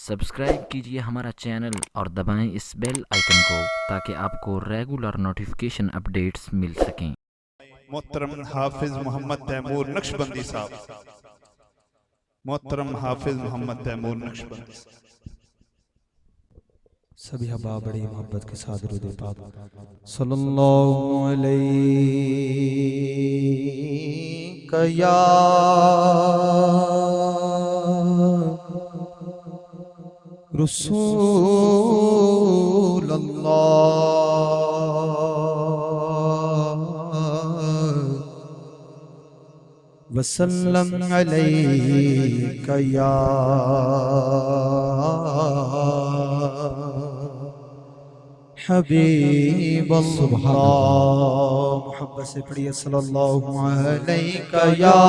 Subscribe کیجئے ہمارا channel اور دبائیں اس بیل آئیکن کو تاکہ آپ کو ریگولر نوٹیفیکیشن اپڈیٹس مل سکیں۔ محترم حافظ محمد تیمور نقشبندی صاحب، محترم حافظ محمد تیمور نقشبندی صاحب۔ سبھی احباب بڑی محبت کے ساتھ درود پاک صلی اللہ علیہ یا رسول اللہ وسلم علیک یا حبیب اللہ۔ محبت سے پڑھیے صلی اللہ علیہ یا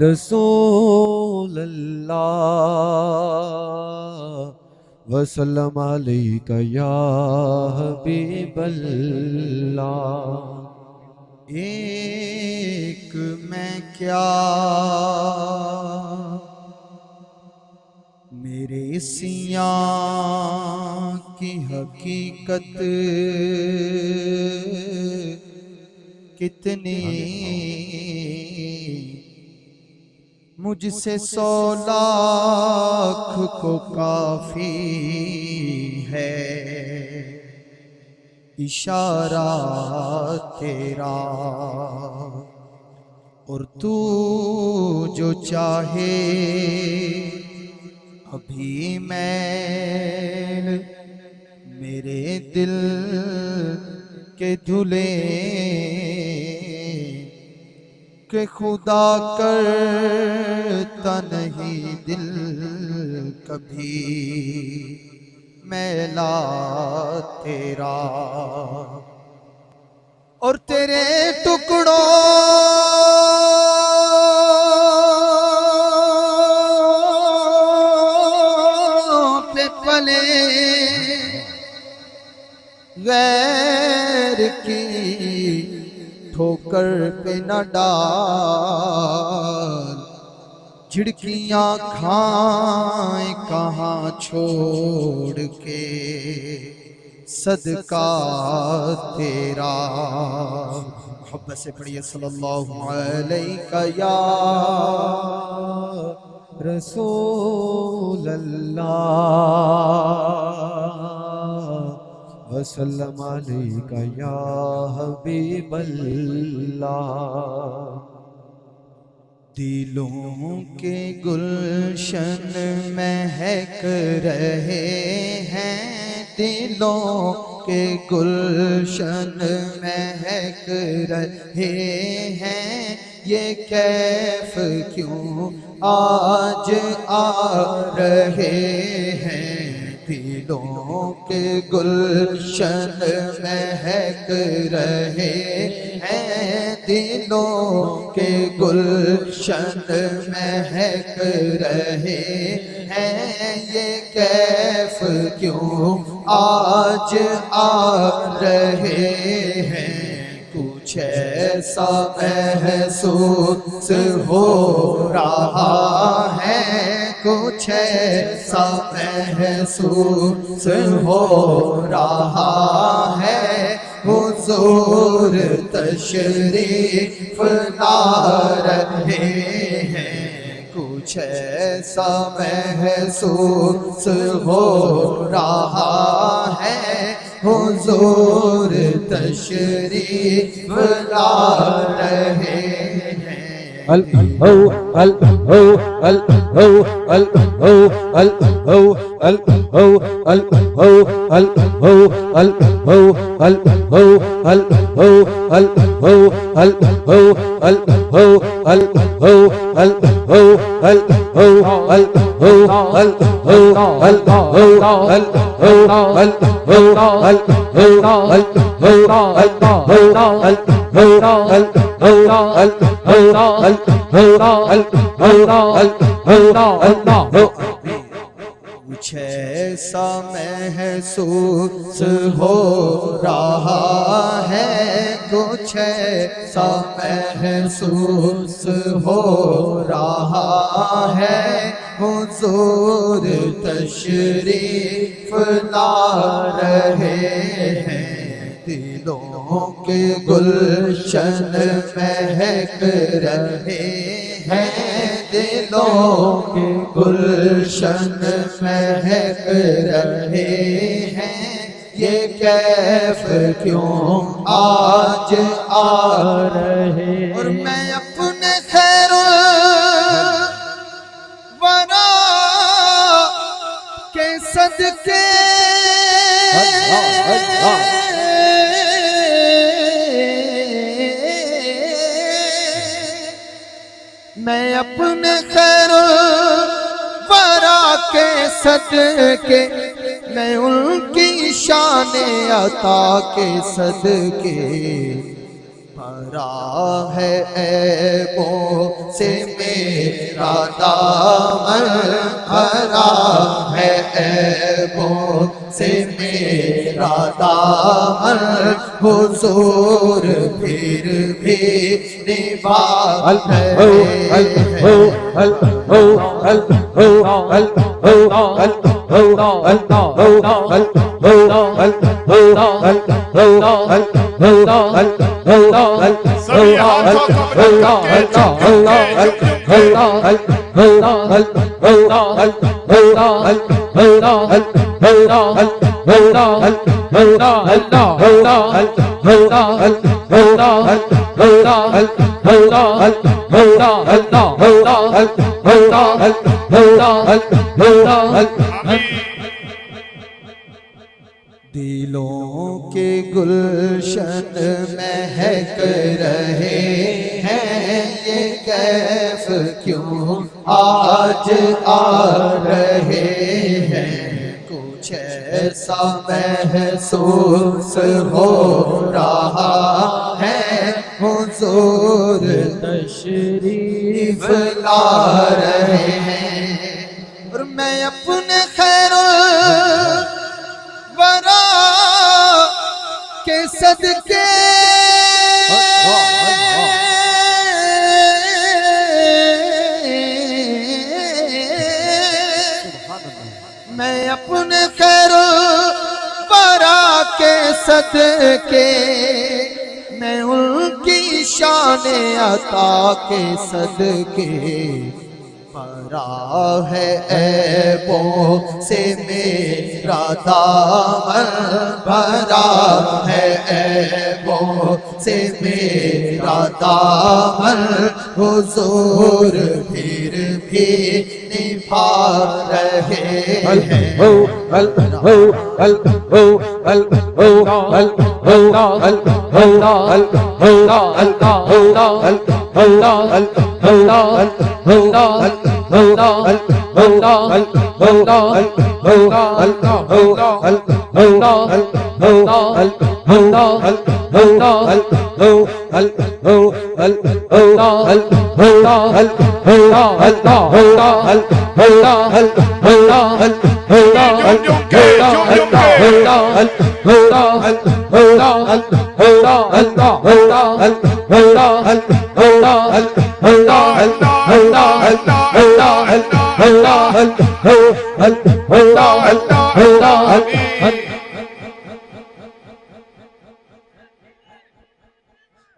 رسول اللہ وسلم علیہ یا حبیب اللہ۔ ایک میں کیا میرے سیاں کی حقیقت کتنی، مجھ سے 100 لاکھ کو کافی ہے اشارہ تیرا، اور تو جو چاہے ابھی میل میرے دل کے دھلے کہ خدا کرتا نہیں دل کبھی میلا تیرا، اور تیرے ٹکڑوں پہ پلے غیر کی ٹھوکر پہ نہ ڈال، جھڑکیاں کھائیں کہاں چھوڑ کے صدقہ تیرا۔ محبت سے پڑھیے صلی اللہ علیہ یا رسول اللہ وسلم علیہ یا حبیب اللہ۔ دلوں کے گلشن مہک رہے ہیں، دلوں کے گلشن مہک رہے ہیں، یہ کیف کیوں آج آ رہے ہیں؟ دلوں کے گلشن مہک رہے ہیں، دلوں کے گلشن مہک رہے ہیں، یہ کیف کیوں آج آ رہے ہیں؟ کچھ ایسا محسوس ہو رہا ہے، کچھ ایسا محسوس ہو رہا ہے، حضور تشریف لا رہے ہیں، کچھ ایسا محسوس ہو رہا ہے، حضور تشریف لا رہے ہیں۔ کچھ ایسا محسوس ہو رہا ہے، کچھ ایسا محسوس ہو رہا ہے، حضور تشریف لا رہے ہیں، دلوں کے گلشن مہک رہے ہیں، دلوں کے گلشن مہک رہے ہیں، یہ کیف کیوں آج آ رہے ہیں؟ اور میں اپنے خیر ورا کے صدقے میں اپنے خیر ورا کے صدقے، میں ان کی شان عطا کے صدقے، بھرا ہے عیبوں سے میرا دامن، بھرا ہے عیبوں سے میرا دامن، حضور پھر بھی نبھا رہے دلوں کے گلشن مہک رہے ہیں، یہ کیف کیوں آج آ رہے ہیں؟ کچھ ایسا محسوس ہو رہا ہے، حضور تشریف لا رہے ہیں، اور میں اپنے خیر ورا کے صدقے میں اپنے خیر ورا کے صدقے، میں ان کی شان عطا کے صدقے، بھرا ہے عیبوں سے میرا دامن، بھرا ہے عیبوں سے میرا دامن، حضور پھر بھی نبھا رہے ہیں،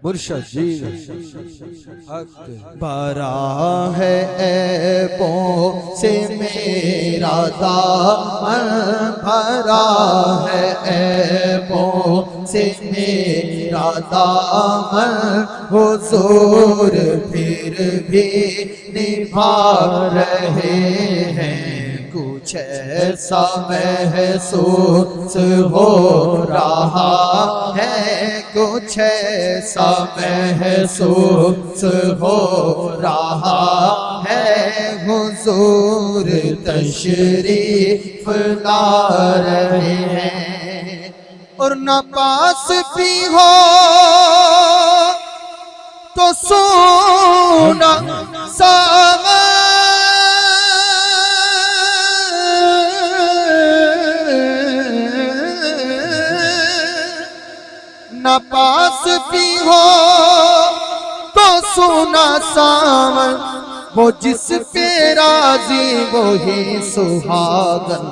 مرشد جی بھرا ہے عیبوں سے میرا دامن، بھرا ہے عیبوں سے میرا دامن، حضور پھر بھی نبھا رہے ہیں، کچھ ایسا محسوس ہو رہا ہے، کچھ ایسا محسوس ہو رہا ہے، حضور تشریف لا رہے ہیں، اور نہ پاس بھی ہو تو سونا ساغر نہ پاس بھی ہو تو سونا ساون، وہ جس پہ راضی وہی سہاگن،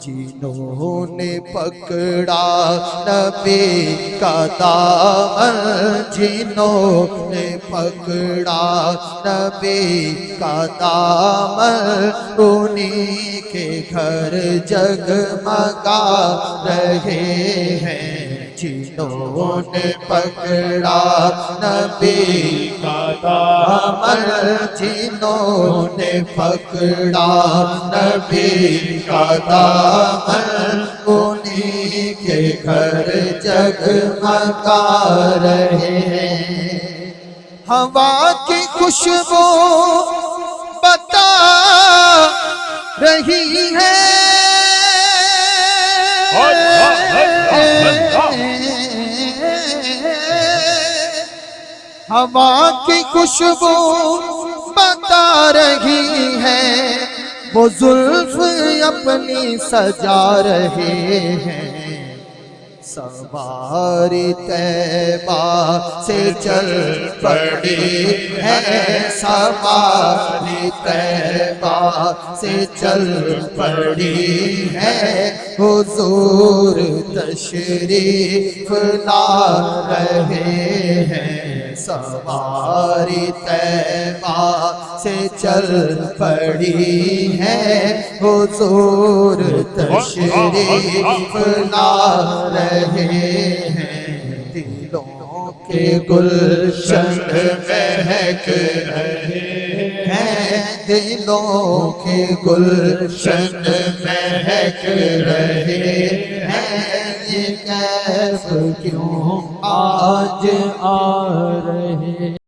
جنہوں نے پکڑا نبی کا دامن، جنہوں نے پکڑا نبی کا دامن، انہی کے گھر جگمگا رہے ہیں، جنہوں نے پکڑا نبی کا دامن، جنہوں نے پکڑا نبی کا دامن، انہی کے گھر جگمگا رہے ہیں۔ ہوا کی خوشبو بتا رہی ہے، ہوا کی خوشبو بتا رہی ہے، وہ زلف اپنی سجا رہے ہیں، سواری طیبہ سے چل پڑی ہے، سواری طیبہ سے چل پڑی ہے، حضور تشریف لا رہے ہیں، سواری طیبہ سے چل پڑی ہے، حضور تشریف لا رہے ہیں، دلوں کے گلشن مہک رہے ہیں، دلوں کے گلشن مہک رہے ہیں، یہ کیف کیوں آج آ رہے